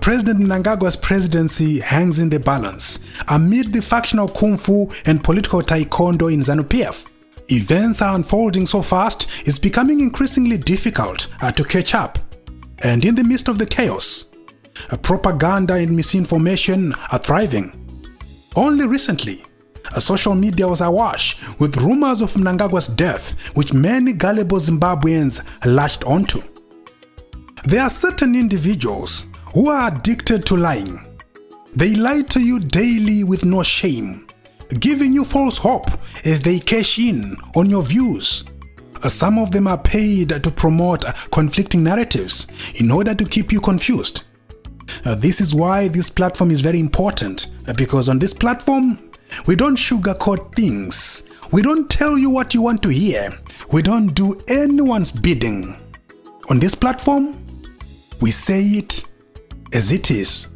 President Mnangagwa's presidency hangs in the balance amid the factional kung fu and political taekwondo in ZANU-PF. Events are unfolding so fast, it's becoming increasingly difficult to catch up. And in the midst of the chaos, propaganda and misinformation are thriving. Only recently, social media was awash with rumors of Mnangagwa's death, which many gullible Zimbabweans latched onto. There are certain individuals who are addicted to lying. They lie to you daily with no shame, giving you false hope as they cash in on your views. Some of them are paid to promote conflicting narratives in order to keep you confused. This is why this platform is very important, because on this platform, we don't sugarcoat things. We don't tell you what you want to hear. We don't do anyone's bidding. On this platform, we say it as it is.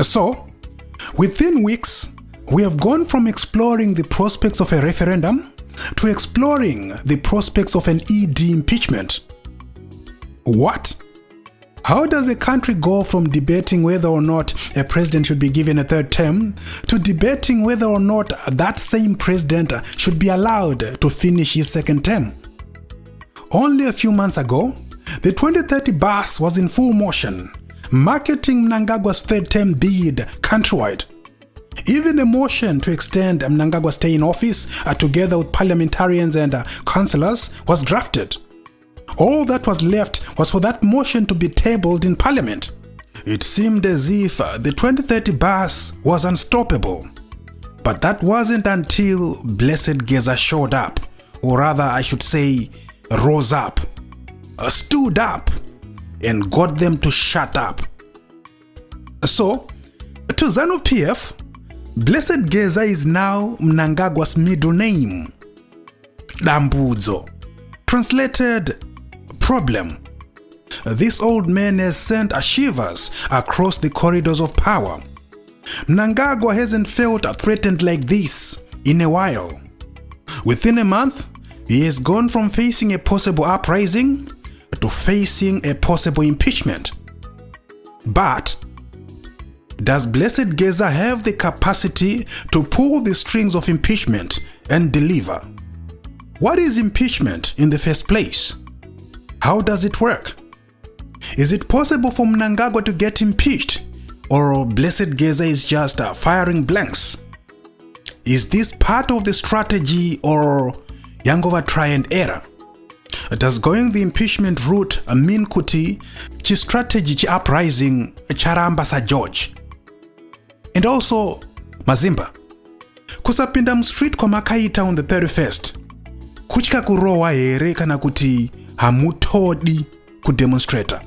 So, within weeks, we have gone from exploring the prospects of a referendum to exploring the prospects of an ED impeachment. What? How does the country go from debating whether or not a president should be given a third term to debating whether or not that same president should be allowed to finish his second term? Only a few months ago, the 2030 bus was in full motion, marketing Mnangagwa's third term bid countrywide. Even a motion to extend Mnangagwa's stay in office together with parliamentarians and councillors was drafted. All that was left was for that motion to be tabled in Parliament. It seemed as if the 2030 bus was unstoppable. But that wasn't until Blessed Geza showed up, or rather I should say rose up, stood up, and got them to shut up. So, to ZANU-PF, Blessed Geza is now Mnangagwa's middle name. Dambudzo. Translated, problem. This old man has sent shivers across the corridors of power. Mnangagwa hasn't felt threatened like this in a while. Within a month, he has gone from facing a possible uprising to facing a possible impeachment. But does Blessed Geza have the capacity to pull the strings of impeachment and deliver? What is impeachment in the first place? How does it work? Is it possible for Mnangagwa to get impeached, or Blessed Geza is just firing blanks? Is this part of the strategy or yangova try and error? Does going the impeachment route mean kuti chi strategy chi uprising charamba sa George? And also, Mazimba, kusapinda mstreet kwa makaita on the 31st, kuchika kurowa here kana kuti hamutodi kudemonstrata.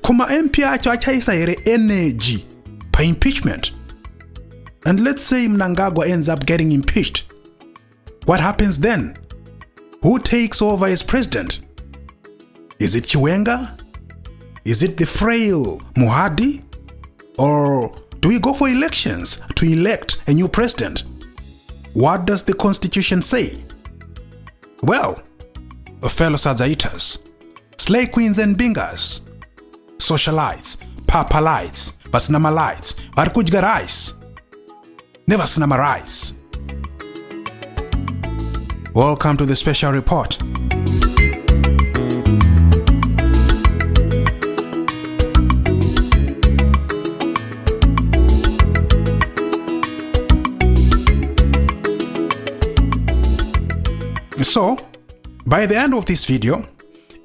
Kuma MP acho achaisa here energy pa impeachment. And let's say Mnangagwa ends up getting impeached. What happens then? Who takes over as president? Is it Chiwenga? Is it the frail Muhadi? Or do we go for elections to elect a new president? What does the constitution say? Well, fellow Sadzaitas, slay queens and bingers, socialites, papalites, basnamalites, varkujgarais, never snamarais. Welcome to the special report. So, by the end of this video,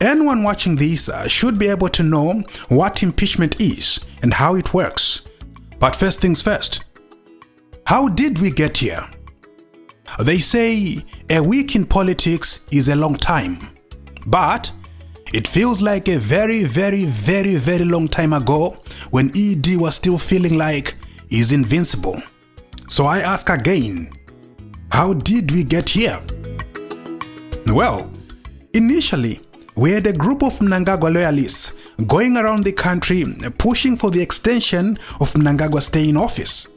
anyone watching this should be able to know what impeachment is and how it works. But first things first, how did we get here? They say a week in politics is a long time, but it feels like a very, very, very, very long time ago when ED was still feeling like he's invincible. So I ask again, how did we get here? Well, initially, we had a group of Mnangagwa loyalists going around the country pushing for the extension of Mnangagwa's stay in office.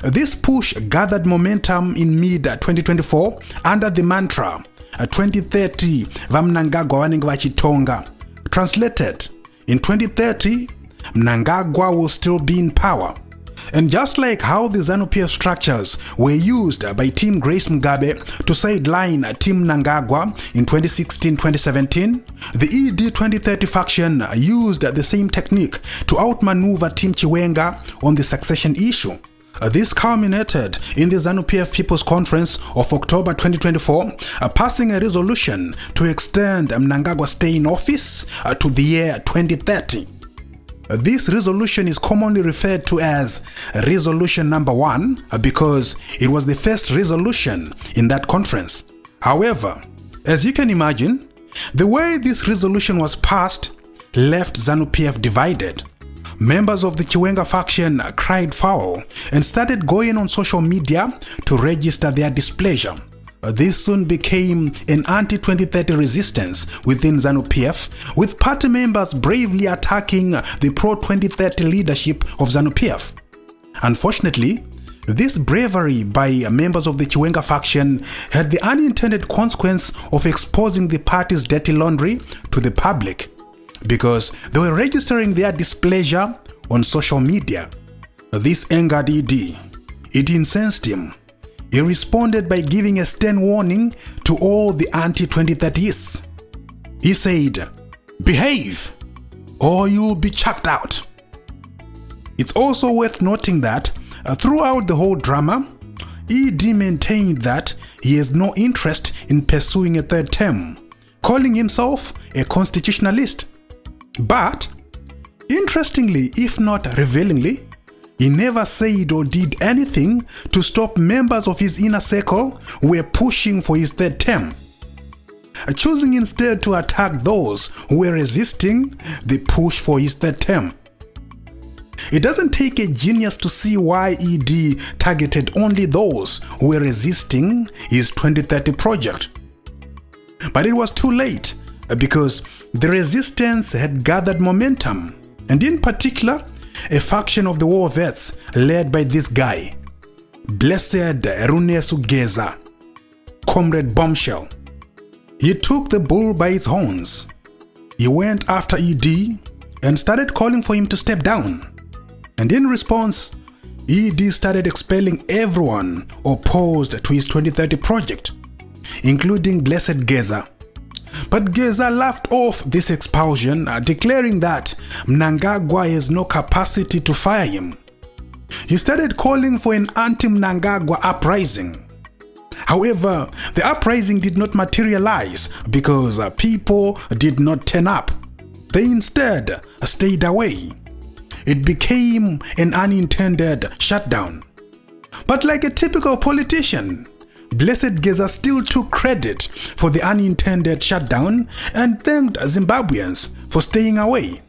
This push gathered momentum in mid-2024 under the mantra 2030 va Mnangagwa vanenge vachitonga. Translated, In 2030, Mnangagwa will still be in power. And just like how the ZANU-PF structures were used by Team Grace Mugabe to sideline Team Mnangagwa in 2016-2017, the ED 2030 faction used the same technique to outmaneuver Team Chiwenga on the succession issue. This culminated in the ZANU-PF People's Conference of October 2024, passing a resolution to extend Mnangagwa's stay in office to the year 2030. This resolution is commonly referred to as Resolution Number 1 because it was the first resolution in that conference. However, as you can imagine, the way this resolution was passed left ZANU-PF divided. Members of the Chiwenga faction cried foul and started going on social media to register their displeasure. This soon became an anti-2030 resistance within ZANU-PF, with party members bravely attacking the pro-2030 leadership of ZANU-PF. Unfortunately, this bravery by members of the Chiwenga faction had the unintended consequence of exposing the party's dirty laundry to the public, because they were registering their displeasure on social media. This angered ED. It incensed him. He responded by giving a stern warning to all the anti-2030ists. He said, "Behave, or you'll be chucked out." It's also worth noting that throughout the whole drama, ED maintained that he has no interest in pursuing a third term, calling himself a constitutionalist. But, interestingly, if not revealingly, he never said or did anything to stop members of his inner circle who were pushing for his third term, choosing instead to attack those who were resisting the push for his third term. It doesn't take a genius to see why ED targeted only those who were resisting his 2030 project. But it was too late because the resistance had gathered momentum, and in particular, a faction of the war vets led by this guy, Blessed Geza, Comrade Bombshell. He took the bull by its horns. He went after ED and started calling for him to step down. And in response, ED started expelling everyone opposed to his 2030 project, including Blessed Geza. But Geza laughed off this expulsion, declaring that Mnangagwa has no capacity to fire him. He started calling for an anti-Mnangagwa uprising. However, the uprising did not materialize because people did not turn up. They instead stayed away. It became an unintended shutdown. But like a typical politician, Blessed Geza still took credit for the unintended shutdown and thanked Zimbabweans for staying away.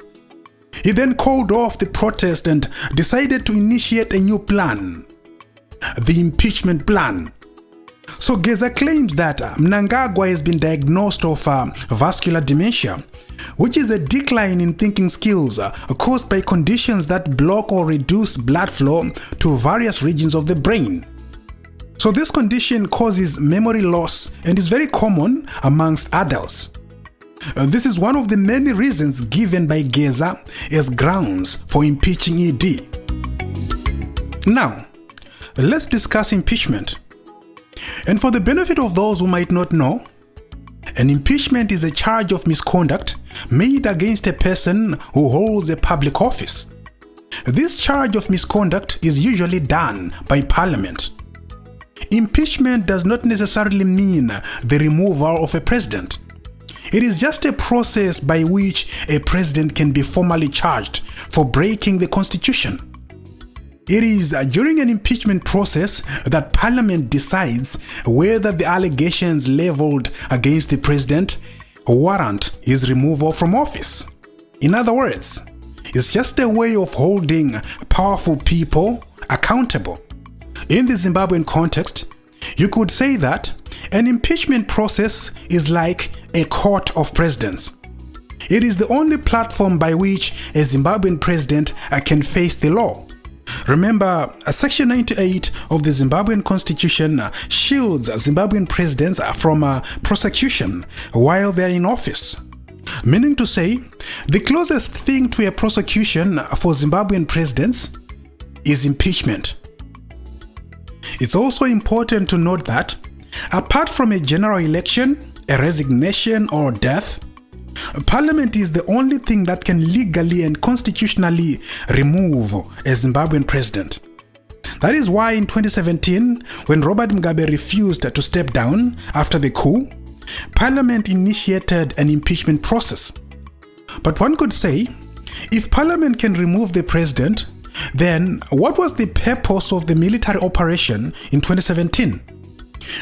He then called off the protest and decided to initiate a new plan, the impeachment plan. So Geza claims that Mnangagwa has been diagnosed of vascular dementia, which is a decline in thinking skills caused by conditions that block or reduce blood flow to various regions of the brain. So this condition causes memory loss and is very common amongst adults. This is one of the many reasons given by Geza as grounds for impeaching ED. Now, let's discuss impeachment. And for the benefit of those who might not know, an impeachment is a charge of misconduct made against a person who holds a public office. This charge of misconduct is usually done by Parliament. Impeachment does not necessarily mean the removal of a president. It is just a process by which a president can be formally charged for breaking the Constitution. It is during an impeachment process that Parliament decides whether the allegations leveled against the president warrant his removal from office. In other words, it's just a way of holding powerful people accountable. In the Zimbabwean context, you could say that an impeachment process is like a court of presidents. It is the only platform by which a Zimbabwean president can face the law. Remember, Section 98 of the Zimbabwean Constitution shields Zimbabwean presidents from prosecution while they are in office. Meaning to say, the closest thing to a prosecution for Zimbabwean presidents is impeachment. It's also important to note that, apart from a general election, a resignation, or death, Parliament is the only thing that can legally and constitutionally remove a Zimbabwean president. That is why in 2017, when Robert Mugabe refused to step down after the coup, Parliament initiated an impeachment process. But one could say, if Parliament can remove the president, then what was the purpose of the military operation in 2017?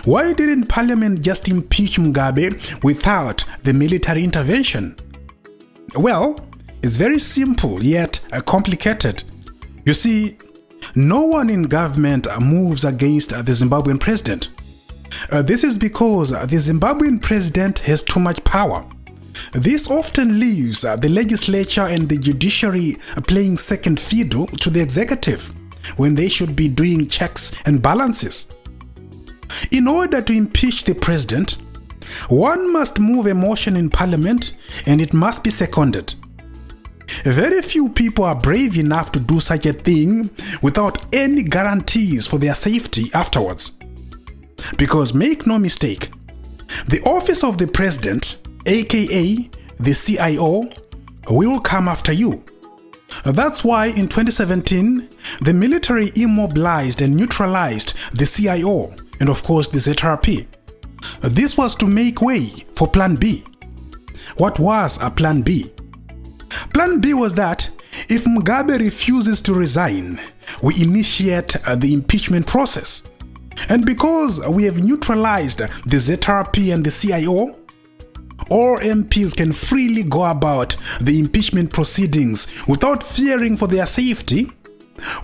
Why didn't Parliament just impeach Mugabe without the military intervention? Well, it's very simple yet complicated. You see, no one in government moves against the Zimbabwean president. This is because the Zimbabwean president has too much power. This often leaves the legislature and the judiciary playing second fiddle to the executive when they should be doing checks and balances. In order to impeach the president, one must move a motion in Parliament and it must be seconded. Very few people are brave enough to do such a thing without any guarantees for their safety afterwards. Because make no mistake, the office of the president, aka the CIO, will come after you. That's why in 2017, the military immobilized and neutralized the CIO and of course the ZRP. This was to make way for Plan B. What was a Plan B? Plan B was that if Mugabe refuses to resign, we initiate the impeachment process. And because we have neutralized the ZRP and the CIO, all MPs can freely go about the impeachment proceedings without fearing for their safety,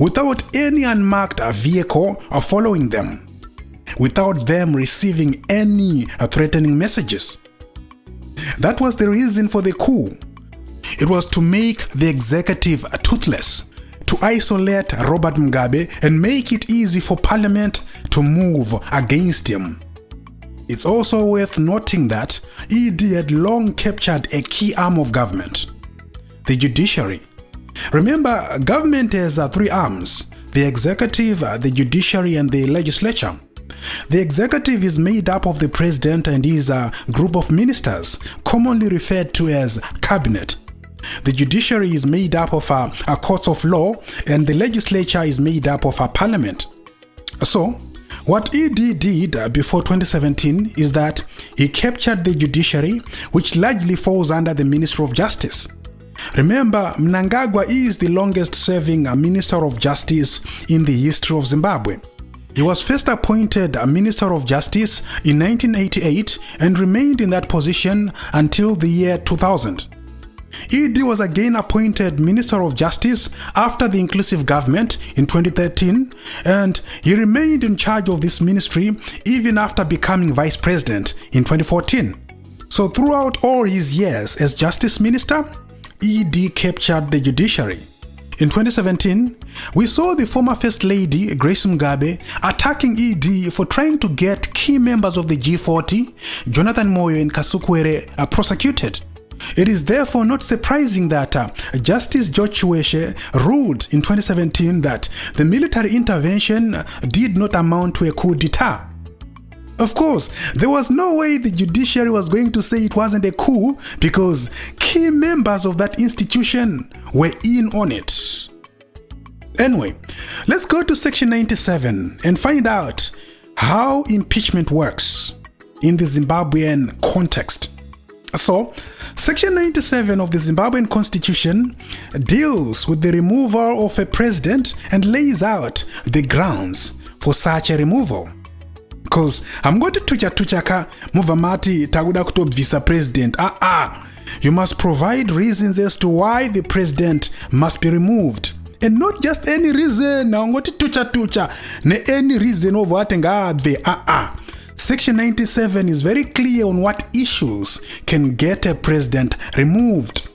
without any unmarked vehicle following them, without them receiving any threatening messages. That was the reason for the coup. It was to make the executive toothless, to isolate Robert Mugabe and make it easy for Parliament to move against him. It's also worth noting that ED had long captured a key arm of government, the judiciary. Remember, government has three arms: the executive, the judiciary, and the legislature. The executive is made up of the president and his group of ministers, commonly referred to as cabinet. The judiciary is made up of courts of law, and the legislature is made up of parliament. So, what ED did before 2017 is that he captured the judiciary, which largely falls under the Ministry of Justice. Remember, Mnangagwa is the longest serving Minister of Justice in the history of Zimbabwe. He was first appointed Minister of Justice in 1988 and remained in that position until the year 2000. ED was again appointed Minister of Justice after the inclusive government in 2013, and he remained in charge of this ministry even after becoming Vice President in 2014. So throughout all his years as Justice Minister, ED captured the judiciary. In 2017, we saw the former First Lady, Grace Mugabe, attacking ED for trying to get key members of the G40, Jonathan Moyo and Kasukwere, prosecuted. It is therefore not surprising that Justice George Chiweshe ruled in 2017 that the military intervention did not amount to a coup d'etat. Of course, there was no way the judiciary was going to say it wasn't a coup because key members of that institution were in on it. Anyway, let's go to section 97 and find out how impeachment works in the Zimbabwean context. So, Section 97 of the Zimbabwean Constitution deals with the removal of a president and lays out the grounds for such a removal. Because I'm going to tuchaka muvamati taguda kutobvisa president. You must provide reasons as to why the president must be removed. And not just any reason. I'm going to tucha ne any reason of what ngabve. Section 97 is very clear on what issues can get a president removed.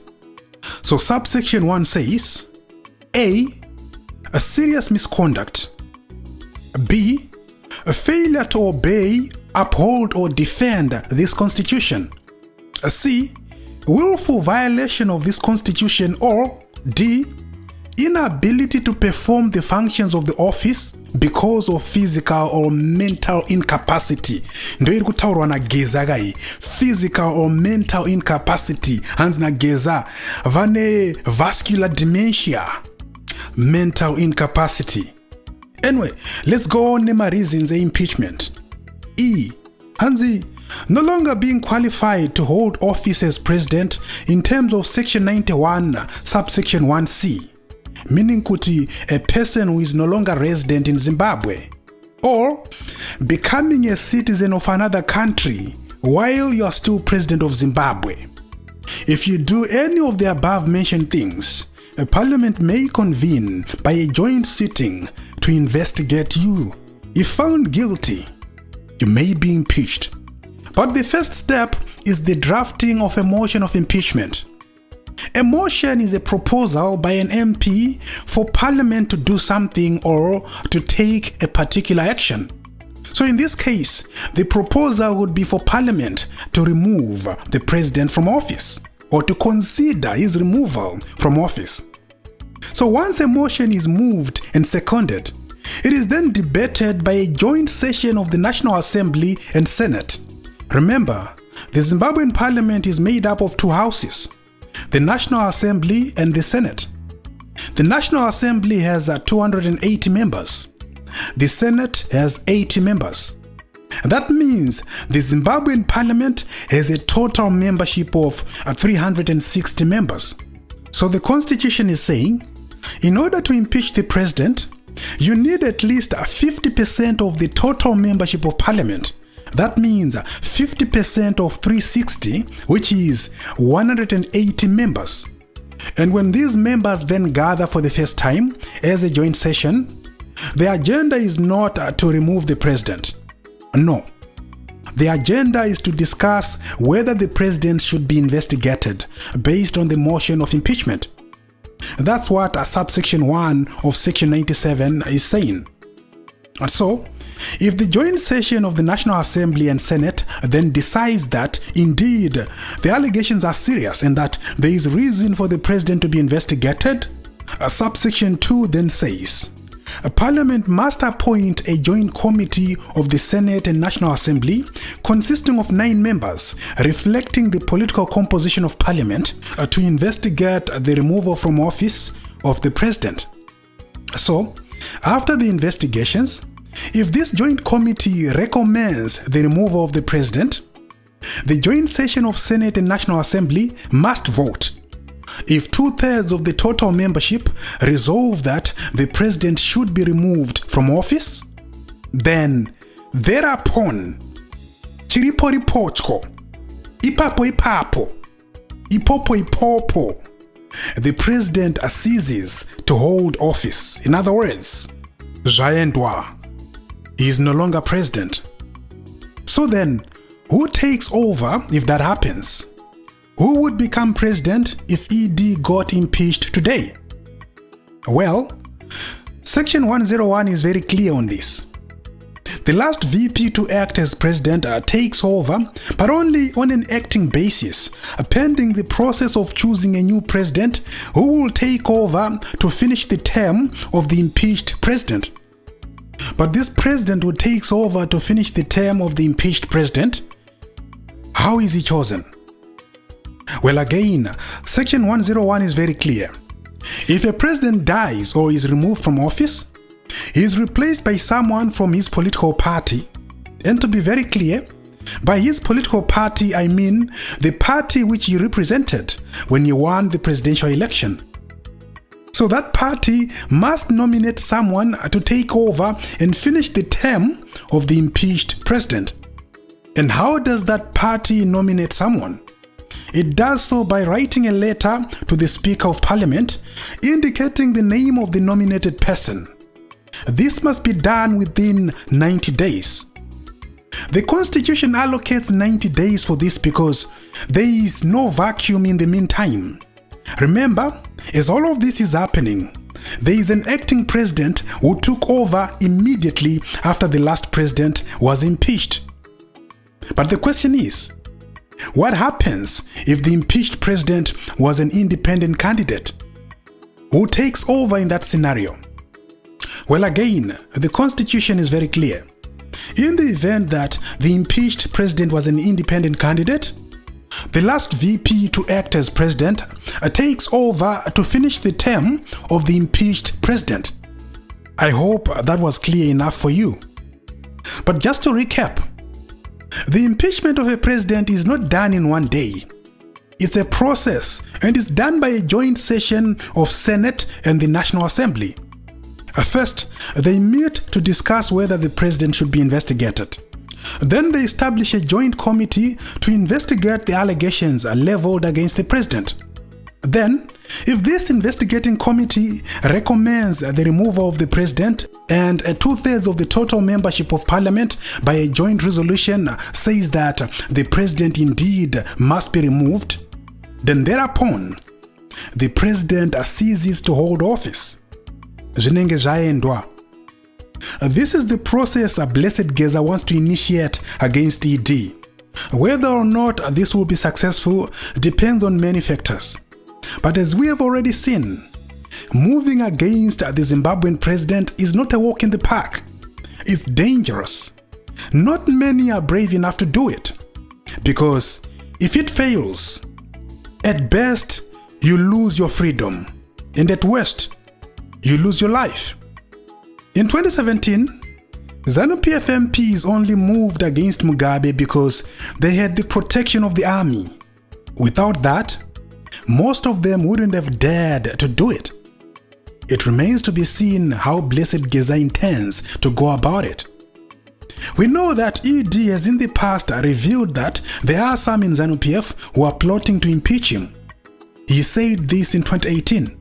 So subsection 1 says, A. A serious misconduct. B. A failure to obey, uphold or defend this constitution. C. willful violation of this constitution, or D, inability to perform the functions of the office because of physical or mental incapacity. Ndo iri kutaurwa naGeza kai, physical or mental incapacity. Hanzi naGeza vane vascular dementia, mental incapacity. Anyway, let's go on nema reasons impeachment. E, hanzi no longer being qualified to hold office as president in terms of section 91 subsection 1c, meaning kuti a person who is no longer resident in Zimbabwe, or becoming a citizen of another country while you are still president of Zimbabwe. If you do any of the above mentioned things, a parliament may convene by a joint sitting to investigate you. If found guilty, you may be impeached. But the first step is the drafting of a motion of impeachment. A motion is a proposal by an MP for Parliament to do something or to take a particular action. So in this case, the proposal would be for Parliament to remove the President from office or to consider his removal from office. So once a motion is moved and seconded, it is then debated by a joint session of the National Assembly and Senate. Remember, the Zimbabwean Parliament is made up of two houses, the National Assembly and the Senate. The National Assembly has 280 members. The Senate has 80 members. That means the Zimbabwean Parliament has a total membership of 360 members. So the Constitution is saying, in order to impeach the President, you need at least 50% of the total membership of Parliament. That means 50% of 360, which is 180 members. And when these members then gather for the first time as a joint session, the agenda is not to remove the president. No. The agenda is to discuss whether the president should be investigated based on the motion of impeachment. That's what subsection 1 of section 97 is saying. And so, if the joint session of the National Assembly and Senate then decides that indeed the allegations are serious and that there is reason for the president to be investigated, subsection 2 then says, Parliament must appoint a joint committee of the Senate and National Assembly consisting of 9 members, reflecting the political composition of Parliament, to investigate the removal from office of the president. So, after the investigations, if this joint committee recommends the removal of the president, the joint session of Senate and National Assembly must vote. If 2/3 of the total membership resolve that the president should be removed from office, then thereupon, chiripo ripochko, ipapo ipapo, ipopo ipopo, the president ceases to hold office. In other words, zvaendwa, he is no longer president. So then, who takes over if that happens? Who would become president if ED got impeached today? Well, Section 101 is very clear on this. The last VP to act as president takes over, but only on an acting basis, pending the process of choosing a new president who will take over to finish the term of the impeached president. But this president who takes over to finish the term of the impeached president, how is he chosen? Well, again, Section 101 is very clear. If a president dies or is removed from office, he is replaced by someone from his political party. And to be very clear, by his political party, I mean the party which he represented when he won the presidential election. So that party must nominate someone to take over and finish the term of the impeached president. And how does that party nominate someone? It does so by writing a letter to the Speaker of Parliament indicating the name of the nominated person. This must be done within 90 days. The Constitution allocates 90 days for this because there is no vacuum in the meantime. Remember, as all of this is happening, there is an acting president who took over immediately after the last president was impeached. But the question is, What happens if the impeached president was an independent candidate? Who takes over in that scenario? Well, again, the Constitution is very clear. In the event that the impeached president was an independent candidate, the last VP to act as president takes over to finish the term of the impeached president. I hope that was clear enough for you. But just to recap, the impeachment of a president is not done in one day. It's a process and is done by a joint session of Senate and the National Assembly. First, they meet to discuss whether the president should be investigated. Then they establish a joint committee to investigate the allegations leveled against the president. Then, if this investigating committee recommends the removal of the president and 2/3 of the total membership of parliament by a joint resolution says that the president indeed must be removed, then thereupon, the president ceases to hold office. Zvinenge zvaendwa. This is the process Blessed Geza wants to initiate against ED. Whether or not this will be successful depends on many factors. But as we have already seen, moving against the Zimbabwean president is not a walk in the park. It's dangerous. Not many are brave enough to do it. Because if it fails, at best, you lose your freedom. And at worst, you lose your life. In 2017, ZANU-PF MPs only moved against Mugabe because they had the protection of the army. Without that, most of them wouldn't have dared to do it. It remains to be seen how Blessed Geza intends to go about it. We know that ED has in the past revealed that there are some in ZANU-PF who are plotting to impeach him. He said this in 2018.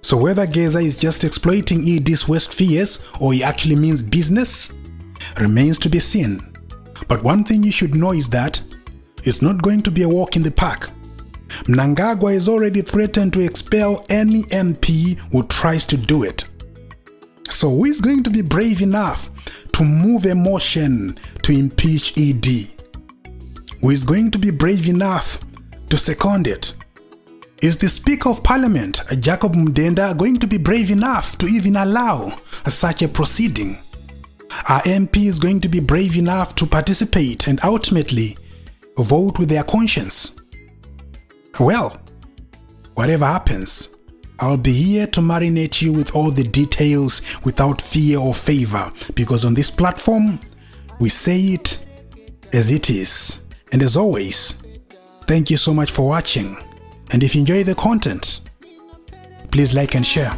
So whether Geza is just exploiting ED's worst fears or he actually means business remains to be seen. But one thing you should know is that it's not going to be a walk in the park. Mnangagwa has already threatened to expel any MP who tries to do it. So who is going to be brave enough to move a motion to impeach ED? Who is going to be brave enough to second it? Is the Speaker of Parliament, Jacob Mudenda, going to be brave enough to even allow such a proceeding? Are MPs going to be brave enough to participate and ultimately vote with their conscience? Well, whatever happens, I'll be here to marinate you with all the details without fear or favor, because on this platform, we say it as it is. And as always, thank you so much for watching. And if you enjoy the content, please like and share.